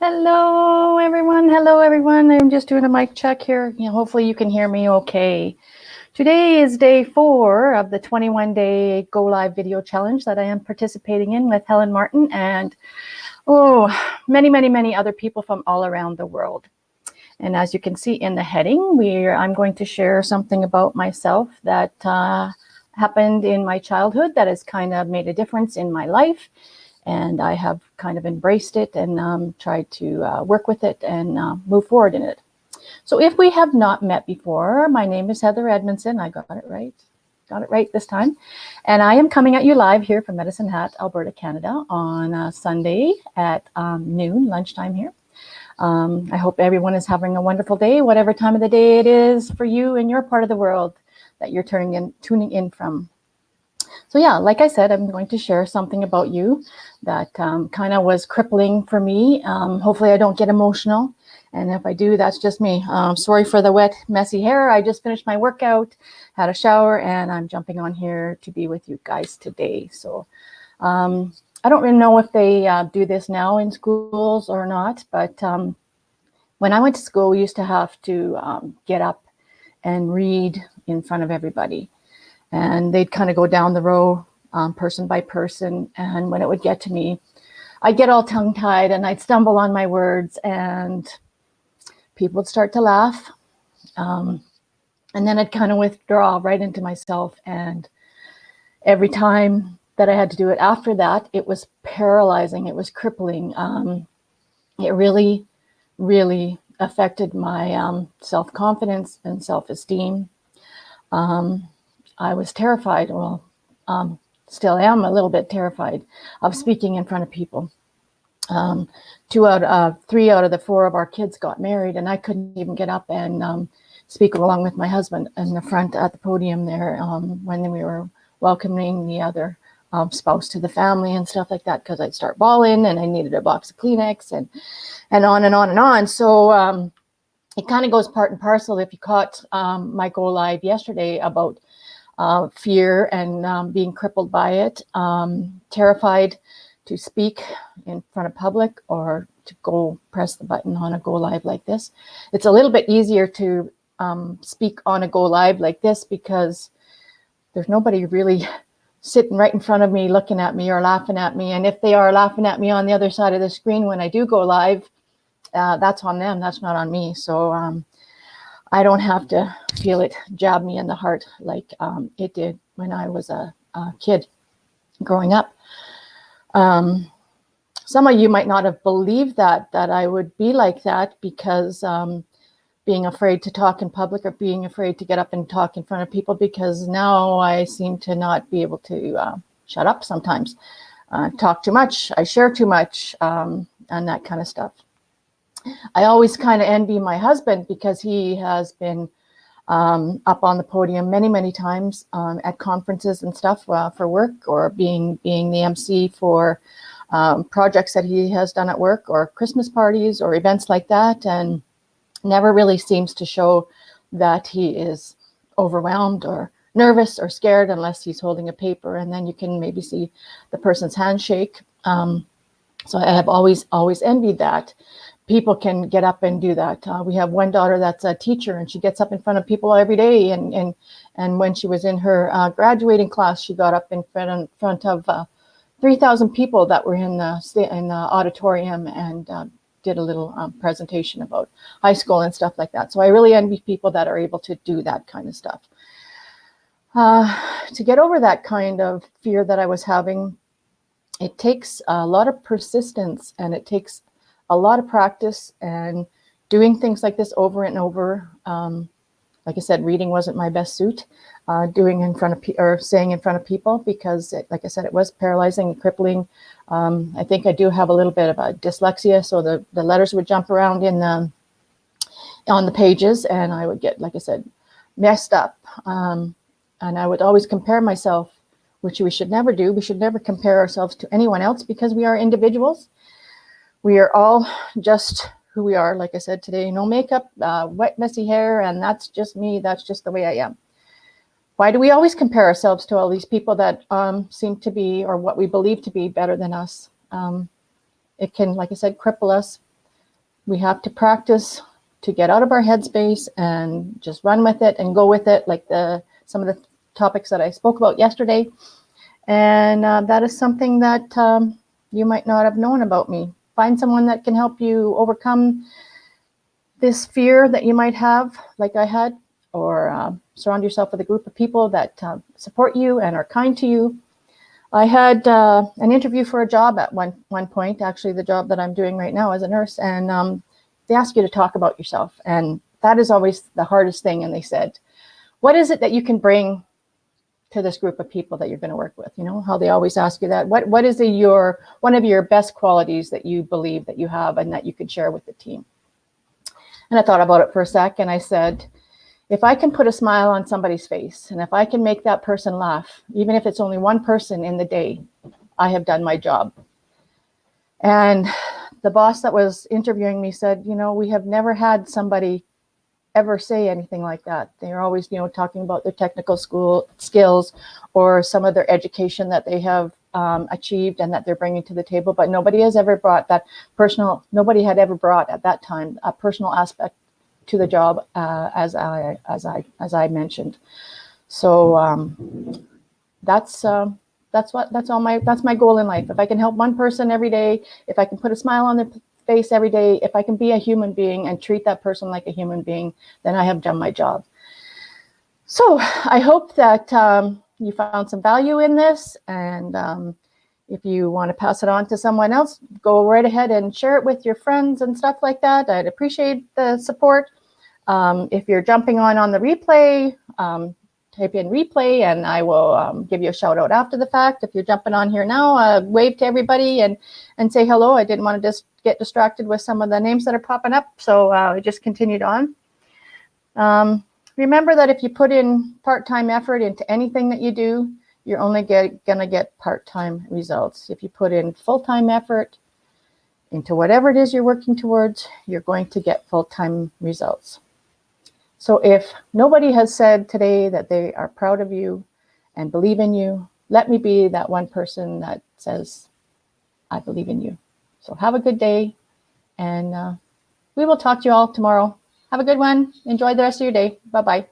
Hello, everyone. Hello, everyone. I'm just doing a mic check here. Hopefully you can hear me okay. Today is day 4 of the 21-day Go Live video challenge that I am participating in with Helen Martin and many other people from all around the world. And as you can see in the heading, I'm going to share something about myself that happened in my childhood that has kind of made a difference in my life. And I have kind of embraced it and tried to work with it and move forward in it. So if we have not met before, my name is Heather Edmondson. I got it right this time. And I am coming at you live here from Medicine Hat, Alberta, Canada on Sunday at noon, lunchtime here. I hope everyone is having a wonderful day, whatever time of the day it is for you in your part of the world that you're tuning in from. So yeah, like I said, I'm going to share something about you that kind of was crippling for me. Hopefully I don't get emotional. And if I do, that's just me. Sorry for the wet, messy hair. I just finished my workout, had a shower, and I'm jumping on here to be with you guys today. So I don't really know if they do this now in schools or not, but when I went to school, we used to have to get up and read in front of everybody. And they'd kind of go down the row, person by person. And when it would get to me, I'd get all tongue-tied and I'd stumble on my words and people would start to laugh. And then I'd kind of withdraw right into myself. And every time that I had to do it after that, it was paralyzing. It was crippling. It really, really affected my self-confidence and self-esteem. I was terrified, still am a little bit terrified of speaking in front of people. 3 out of the 4 of our kids got married, and I couldn't even get up and speak along with my husband in the front at the podium there when we were welcoming the other spouse to the family and stuff like that, because I'd start bawling and I needed a box of Kleenex and on and on and on. So it kind of goes part and parcel. If you caught my Go Live yesterday about fear and being crippled by it, terrified to speak in front of public or to go press the button on a Go Live like this. It's a little bit easier to speak on a Go Live like this because there's nobody really sitting right in front of me looking at me or laughing at me. And if they are laughing at me on the other side of the screen when I do go live, that's on them, that's not on me. So I don't have to feel it jab me in the heart like it did when I was a kid growing up. Some of you might not have believed that I would be like that because being afraid to talk in public or being afraid to get up and talk in front of people, because now I seem to not be able to shut up sometimes, talk too much, I share too much, and that kind of stuff. I always kind of envy my husband because he has been up on the podium many times at conferences and stuff for work, or being the MC for projects that he has done at work, or Christmas parties or events like that, and never really seems to show that he is overwhelmed or nervous or scared unless he's holding a paper, and then you can maybe see the person's handshake. So I have always envied that. People can get up and do that. We have one daughter that's a teacher, and she gets up in front of people every day. And when she was in her graduating class, she got up in front of 3,000 people that were in the auditorium and did a little presentation about high school and stuff like that. So I really envy people that are able to do that kind of stuff. To get over that kind of fear that I was having, it takes a lot of persistence, and it takes a lot of practice and doing things like this over and over. Like I said, reading wasn't my best suit. Doing in front of or saying in front of people, because like I said, it was paralyzing and crippling. I think I do have a little bit of a dyslexia, so the letters would jump around on the pages, and I would get, like I said, messed up. And I would always compare myself, which we should never do. We should never compare ourselves to anyone else, because we are individuals. We are all just who we are. Like I said today, no makeup, wet, messy hair, and that's just me. That's just the way I am. Why do we always compare ourselves to all these people that seem to be, or what we believe to be, better than us? It can, like I said, cripple us We have to practice to get out of our headspace and just run with it and go with it, like some of the topics that I spoke about yesterday. And that is something that you might not have known about me. Find someone that can help you overcome this fear that you might have, like I had, or surround yourself with a group of people that support you and are kind to you. I had an interview for a job at one point, actually the job that I'm doing right now as a nurse, and they ask you to talk about yourself. And that is always the hardest thing. And they said, what is it that you can bring to this group of people that you're going to work with? You know, how they always ask you that. What is one of your best qualities that you believe that you have and that you can share with the team? And I thought about it for a sec, and I said, if I can put a smile on somebody's face, and if I can make that person laugh, even if it's only one person in the day, I have done my job. And the boss that was interviewing me said, you know, we have never had somebody ever say anything like that. They're always, you know, talking about their technical skills or some of their education that they have achieved and that they're bringing to the table. But nobody has ever brought that nobody had ever brought at that time a personal aspect to the job as I mentioned. So that's my goal in life. If I can help one person every day, if I can put a smile on their face every day, if I can be a human being and treat that person like a human being, then I have done my job. So I hope that you found some value in this, and if you want to pass it on to someone else, go right ahead and share it with your friends and stuff like that. I'd appreciate the support. If you're jumping on the replay, type in replay and I will give you a shout out after the fact. If you're jumping on here now, wave to everybody and say hello. I didn't want to just get distracted with some of the names that are popping up, so I just continued on. Remember that if you put in part-time effort into anything that you do, you're only gonna get part-time results. If you put in full-time effort into whatever it is you're working towards, you're going to get full-time results. So if nobody has said today that they are proud of you and believe in you, let me be that one person that says, I believe in you. So have a good day, and we will talk to you all tomorrow. Have a good one. Enjoy the rest of your day. Bye-bye.